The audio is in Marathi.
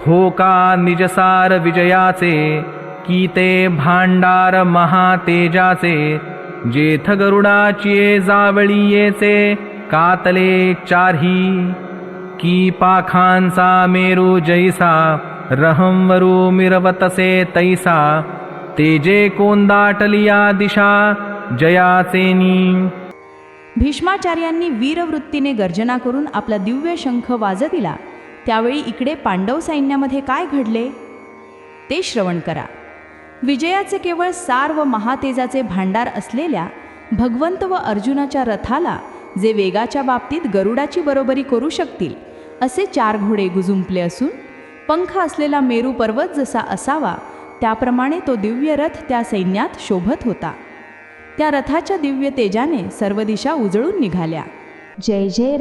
हो का निजसार विजयाचे, की ते भांडार महातेजाचे, जेथ गरुडाची जावळीयेचे कातले चारही, की पाखांचा मेरू जैसा, रहंवरू मिरवतसे तैसा, तेजे कोंदाटलिया दिशा जयाचेनी. भीष्माचार्यांनी वीरवृत्तीने गर्जना करून आपला दिव्य शंख वाजविला. त्यावेळी इकडे पांडव सैन्यामध्ये काय घडले ते श्रवण करा. विजयाचे केवळ सार व महातेजाचे भांडार असलेल्या भगवंत व अर्जुनाच्या रथाला, जे वेगाच्या बाबतीत गरुडाची बरोबरी करू शकतील असे 4 घोडे गुजुंपले असून, पंख असलेला मेरू पर्वत जसा असावा त्याप्रमाणे तो दिव्य रथ त्या सैन्यात शोभत होता. त्या रथाच्या दिव्य तेजाने सर्व दिशा उजळून निघाल्या. जय जय